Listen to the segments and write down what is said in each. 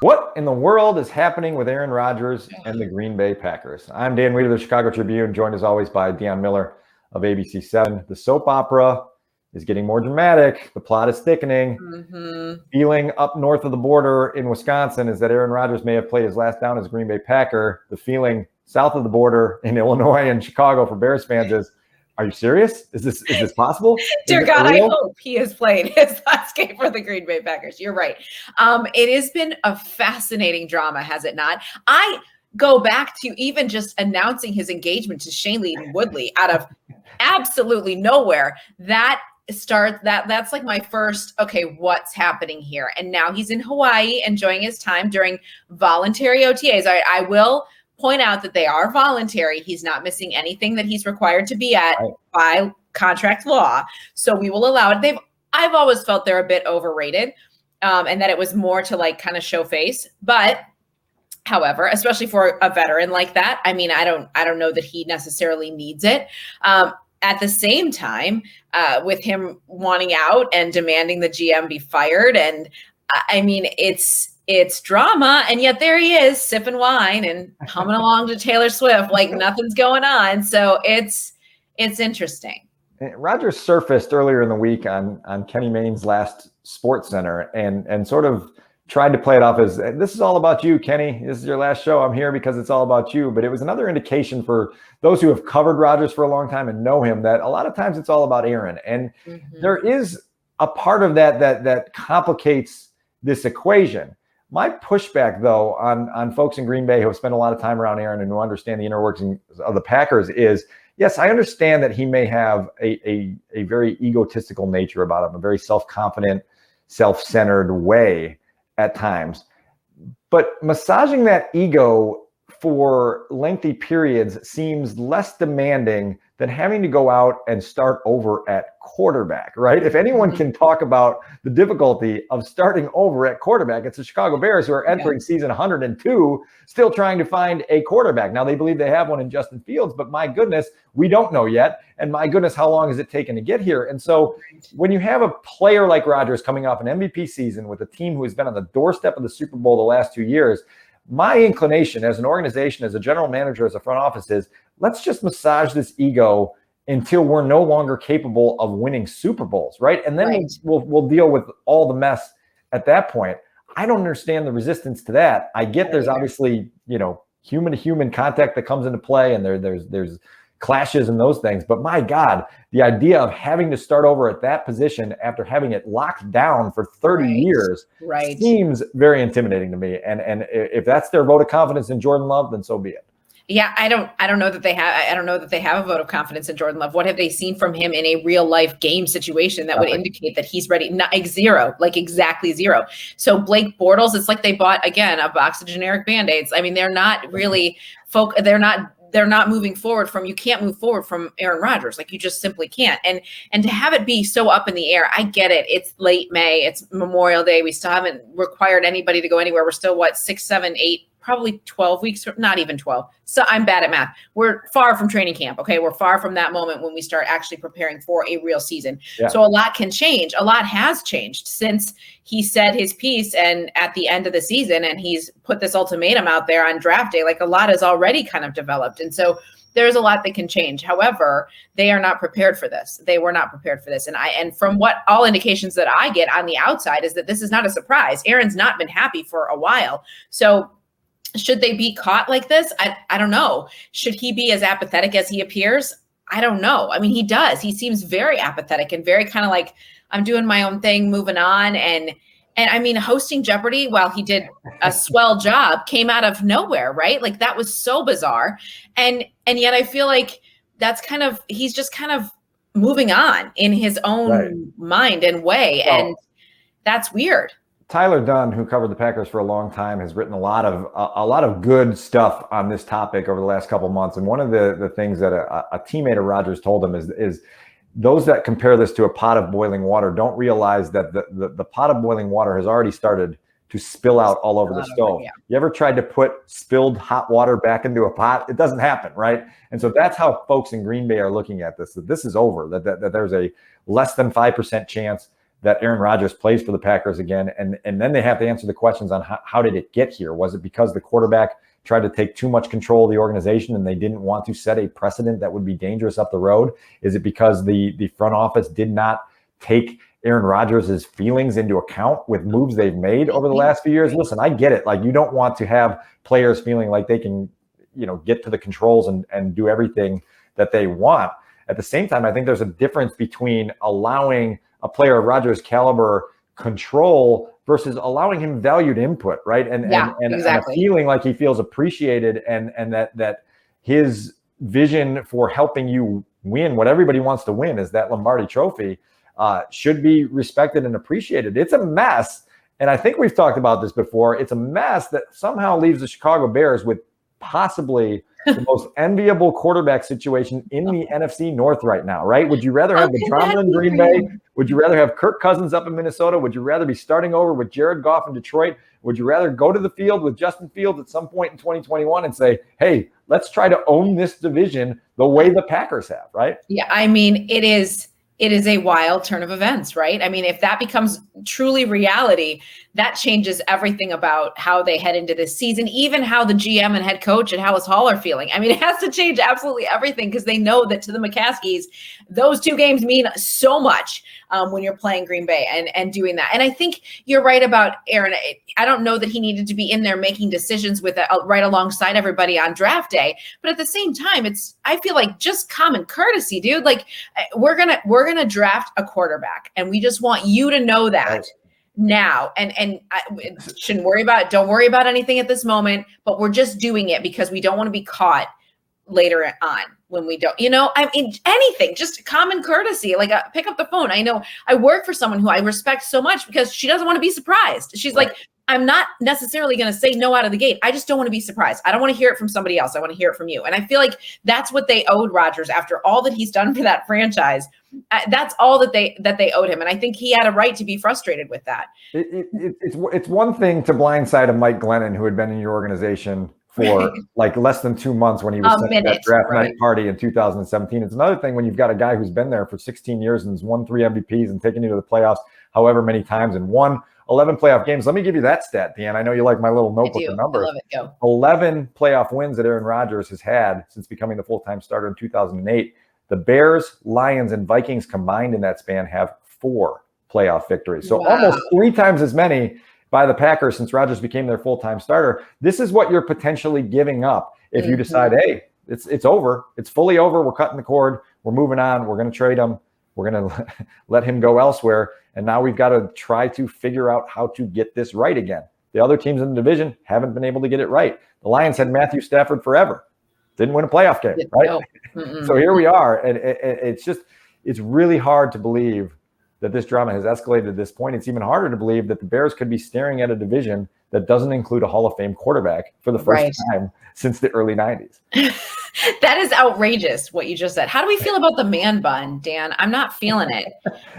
What in the world is happening with Aaron Rodgers and the Green Bay Packers? I'm Dan Wiederer, the Chicago Tribune, joined as always by Dionne Miller of ABC 7. The soap opera is getting more dramatic. The plot is thickening. Feeling up north of the border in Wisconsin is that Aaron Rodgers may have played his last down as a Green Bay Packer. The feeling south of the border in Illinois and Chicago for Bears fans is, are you serious? Is this possible? Dear God, I hope he has played his last game for the Green Bay Packers. You're right. It has been a fascinating drama, has it not? I go back to even just announcing his engagement to Shailene Woodley out of absolutely nowhere. That's like my first, okay, what's happening here? And now he's in Hawaii enjoying his time during voluntary OTAs. I will point out that they are voluntary. He's not missing anything that he's required to be at by contract law. So we will allow it. I've always felt they're a bit overrated, and that it was more to like kind of show face. But however, especially for a veteran like that, I mean, I don't know that he necessarily needs it. At the same time, with him wanting out and demanding the GM be fired, and I mean, it's drama, and yet there he is sipping wine and humming along to Taylor Swift like nothing's going on. So it's interesting. Rodgers surfaced earlier in the week on Kenny Mayne's last Sports Center and sort of tried to play it off as, this is all about you, Kenny. This is your last show. I'm here because it's all about you. But it was another indication for those who have covered Rodgers for a long time and know him that a lot of times it's all about Aaron. And there is a part of that complicates this equation. My pushback, though, on folks in Green Bay who have spent a lot of time around Aaron and who understand the inner workings of the Packers is, yes, I understand that he may have a very egotistical nature about him, a very self-confident, self-centered way at times. But massaging that ego for lengthy periods seems less demanding than having to go out and start over at quarterback, right? If anyone can talk about the difficulty of starting over at quarterback, it's the Chicago Bears, who are entering season 102, still trying to find a quarterback. Now, they believe they have one in Justin Fields, but my goodness, we don't know yet. And my goodness, how long has it taken to get here? And so when you have a player like Rodgers coming off an MVP season with a team who has been on the doorstep of the Super Bowl the last 2 years, my inclination as an organization, as a general manager, as a front office is, let's just massage this ego until we're no longer capable of winning Super Bowls, right? And then we'll deal with all the mess at that point. I don't understand the resistance to that. I get there's obviously, human to human contact that comes into play, and there's clashes and those things. But my God, the idea of having to start over at that position after having it locked down for 30 years seems very intimidating to me. And if that's their vote of confidence in Jordan Love, then so be it. Yeah, I don't know that they have a vote of confidence in Jordan Love. What have they seen from him in a real life game situation that would indicate that he's ready? Not zero, like exactly zero. So Blake Bortles, it's like they bought again a box of generic Band-Aids. I mean, they're not really they're not moving forward from, you can't move forward from Aaron Rodgers. Like you just simply can't. And to have it be so up in the air, I get it. It's late May, it's Memorial Day. We still haven't required anybody to go anywhere. We're still 6, 7, 8, probably 12 weeks, not even 12. So I'm bad at math. We're far from training camp. Okay. We're far from that moment when we start actually preparing for a real season. Yeah. So a lot can change. A lot has changed since he said his piece and at the end of the season, and he's put this ultimatum out there on draft day. Like a lot has already kind of developed. And so there's a lot that can change. However, they are not prepared for this. They were not prepared for this. And from what all indications that I get on the outside is that this is not a surprise. Aaron's not been happy for a while. So should they be caught like this? I don't know. Should he be as apathetic as he appears? I don't know. I mean, he does. He seems very apathetic and very kind of like, I'm doing my own thing, moving on. And I mean, hosting Jeopardy, while he did a swell job, came out of nowhere, right? Like that was so bizarre. And yet I feel like he's just kind of moving on in his own mind and way. Well, and that's weird. Tyler Dunne, who covered the Packers for a long time, has written a lot of good stuff on this topic over the last couple of months. And one of the things that a teammate of Rodgers told him is those that compare this to a pot of boiling water don't realize that the pot of boiling water has already started to spill out all over the stove. Yeah. You ever tried to put spilled hot water back into a pot? It doesn't happen, right? And so that's how folks in Green Bay are looking at this, that this is over, that there's a less than 5% chance that Aaron Rodgers plays for the Packers again. And then they have to answer the questions on how did it get here? Was it because the quarterback tried to take too much control of the organization and they didn't want to set a precedent that would be dangerous up the road? Is it because the front office did not take Aaron Rodgers' feelings into account with moves they've made over the last few years? Listen, I get it. Like, you don't want to have players feeling like they can, get to the controls and do everything that they want. At the same time, I think there's a difference between allowing a player of Rodgers' caliber control versus allowing him valued input, right? And exactly. and feeling like he feels appreciated and that his vision for helping you win what everybody wants to win is that Lombardi trophy should be respected and appreciated. It's a mess. And I think we've talked about this before. It's a mess that somehow leaves the Chicago Bears with possibly the most enviable quarterback situation in the NFC North right now, right? Would you rather have the drama in Green Bay? Would you rather have Kirk Cousins up in Minnesota? Would you rather be starting over with Jared Goff in Detroit? Would you rather go to the field with Justin Fields at some point in 2021 and say, hey, let's try to own this division the way the Packers have, right? Yeah, I mean, it is a wild turn of events, right? I mean, if that becomes truly reality, that changes everything about how they head into this season, even how the GM and head coach and Hallis Hall are feeling. I mean, it has to change absolutely everything because they know that to the McCaskies, those two games mean so much when you're playing Green Bay and doing that. And I think you're right about Aaron. I don't know that he needed to be in there making decisions with right alongside everybody on draft day, but at the same time, I feel like just common courtesy, dude. Like, we're gonna draft a quarterback, and we just want you to know that. Right. Now, and shouldn't worry about it. Don't worry about anything at this moment, but we're just doing it because we don't want to be caught later on when we don't, I mean, anything, just common courtesy, like pick up the phone. I know I work for someone who I respect so much because she doesn't want to be surprised. She's right. Like, I'm not necessarily going to say no out of the gate. I just don't want to be surprised. I don't want to hear it from somebody else. I want to hear it from you. And I feel like that's what they owed Rodgers after all that he's done for that franchise. That's all that they owed him. And I think he had a right to be frustrated with that. It's one thing to blindside a Mike Glennon who had been in your organization for like less than 2 months when he was sent to that draft night party in 2017. It's another thing when you've got a guy who's been there for 16 years and has won 3 MVPs and taken you to the playoffs however many times and won 11 playoff games. Let me give you that stat, Dionne. I know you like my little notebook of numbers. I love it. Go. 11 playoff wins that Aaron Rodgers has had since becoming the full-time starter in 2008. The Bears, Lions, and Vikings combined in that span have 4 playoff victories. So almost 3 times as many by the Packers since Rodgers became their full-time starter. This is what you're potentially giving up if you decide, hey, it's over. It's fully over. We're cutting the cord. We're moving on. We're going to trade him. We're going to let him go elsewhere. And now we've got to try to figure out how to get this right again. The other teams in the division haven't been able to get it right. The Lions had Matthew Stafford forever. Didn't win a playoff game, right? No. So here we are. And it's really hard to believe that this drama has escalated to this point. It's even harder to believe that the Bears could be staring at a division that doesn't include a Hall of Fame quarterback for the first time since the early 90s. That is outrageous, what you just said. How do we feel about the man bun, Dan? I'm not feeling it.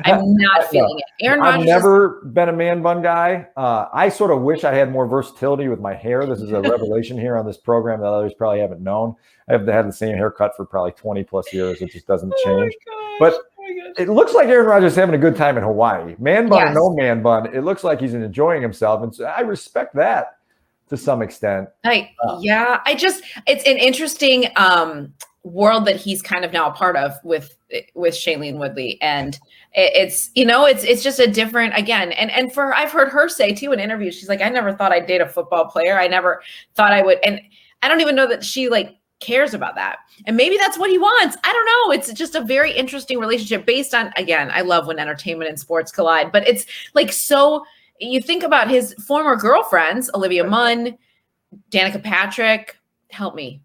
I'm not feeling it. Aaron Rodgers. I've never been a man bun guy. I sort of wish I had more versatility with my hair. This is a revelation here on this program that others probably haven't known. I've had the same haircut for probably 20 plus years. It just doesn't change. But it looks like Aaron Rodgers is having a good time in Hawaii. Man bun or no man bun, it looks like he's enjoying himself. And so I respect that to some extent. It's an interesting world that he's kind of now a part of with Shailene Woodley. And it's just a different, again, and I've heard her say too in interviews, she's like, I never thought I'd date a football player. I never thought I would. And I don't even know that she cares about that. And maybe that's what he wants. I don't know. It's just a very interesting relationship based on, again, I love when entertainment and sports collide, but it's so you think about his former girlfriends, Olivia Munn, Danica Patrick, help me.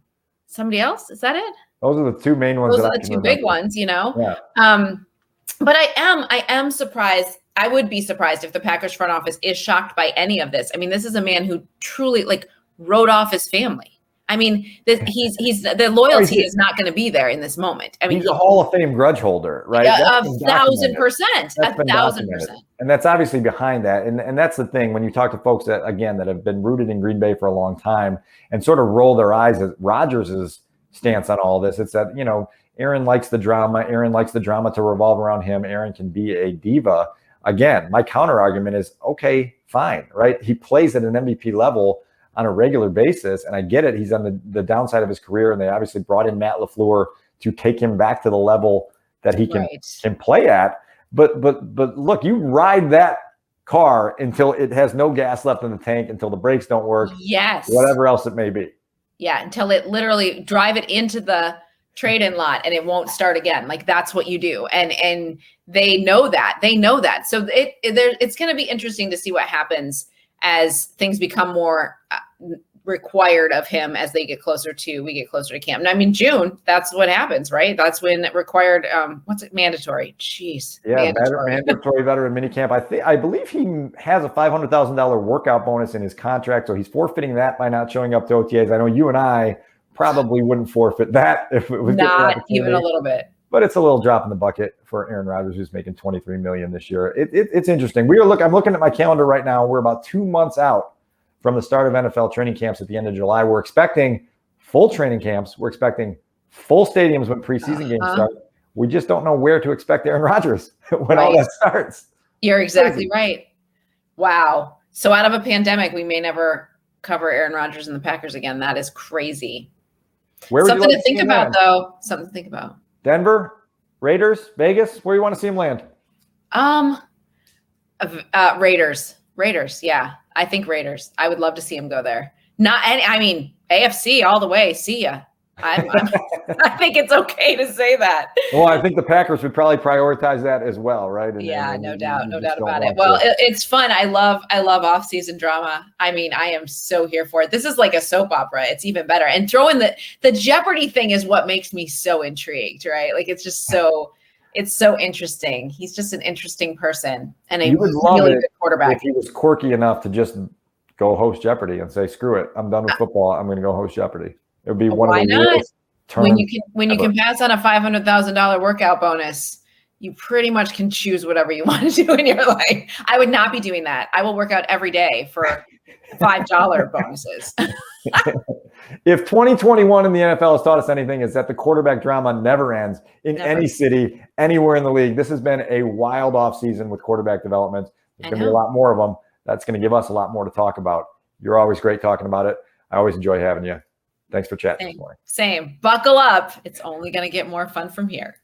Somebody else? Is that it? Those are the 2 main ones. Those are the 2 big ones, Yeah. But I am surprised. I would be surprised if the Packers front office is shocked by any of this. I mean, this is a man who truly wrote off his family. I mean, the loyalty is not going to be there in this moment. I mean, he's a Hall of Fame grudge holder, right? 1,000%. 1,000%. And that's obviously behind that. And that's the thing when you talk to folks that have been rooted in Green Bay for a long time and sort of roll their eyes at Rodgers' stance on all this. It's that, Aaron likes the drama. Aaron likes the drama to revolve around him. Aaron can be a diva. again, my counter argument is, okay, fine, right? He plays at an MVP level on a regular basis, and I get it. He's on the downside of his career, and they obviously brought in Matt LaFleur to take him back to the level that he can play at. But look, you ride that car until it has no gas left in the tank, until the brakes don't work. Yes. Whatever else it may be. Yeah, until it literally drive it into the trade-in lot and it won't start again. Like that's what you do. And they know that. They know that. So it's going to be interesting to see what happens as things become more required of him as we get closer to camp. And I mean, June, that's what happens, right? That's when it required, what's it? Mandatory. Jeez. Yeah. Mandatory veteran minicamp. I believe he has a $500,000 workout bonus in his contract. So he's forfeiting that by not showing up to OTAs. I know you and I probably wouldn't forfeit that if it was not even a little bit. But it's a little drop in the bucket for Aaron Rodgers, who's making $23 million this year. It's interesting. I'm looking at my calendar right now. We're about 2 months out from the start of NFL training camps at the end of July. We're expecting full training camps. We're expecting full stadiums when preseason games start. We just don't know where to expect Aaron Rodgers when all that starts. You're exactly right. Wow. So out of a pandemic, we may never cover Aaron Rodgers and the Packers again. That is crazy. Something to think about, though. Something to think about. Denver, Raiders, Vegas. Where do you want to see him land? Raiders. Yeah. I think Raiders. I would love to see him go there. AFC all the way. See ya. I think it's okay to say that. Well, I think the Packers would probably prioritize that as well, right? No doubt about it. Well, it's fun. I love off-season drama. I mean, I am so here for it. This is like a soap opera. It's even better. And throwing the Jeopardy thing is what makes me so intrigued, right? Like it's just so. It's so interesting. He's just an interesting person and a really good quarterback. If he was quirky enough to just go host Jeopardy and say, "Screw it, I'm done with football. I'm going to go host Jeopardy." It would be one of the weirdest turns when you can pass on a $500,000 workout bonus. You pretty much can choose whatever you want to do in your life. I would not be doing that. I will work out every day for $5 bonuses. If 2021 in the NFL has taught us anything, is that the quarterback drama never ends in any city, anywhere in the league. This has been a wild offseason with quarterback development. There's going to be a lot more of them. That's going to give us a lot more to talk about. You're always great talking about it. I always enjoy having you. Thanks for chatting this morning. Same. Buckle up. It's only going to get more fun from here.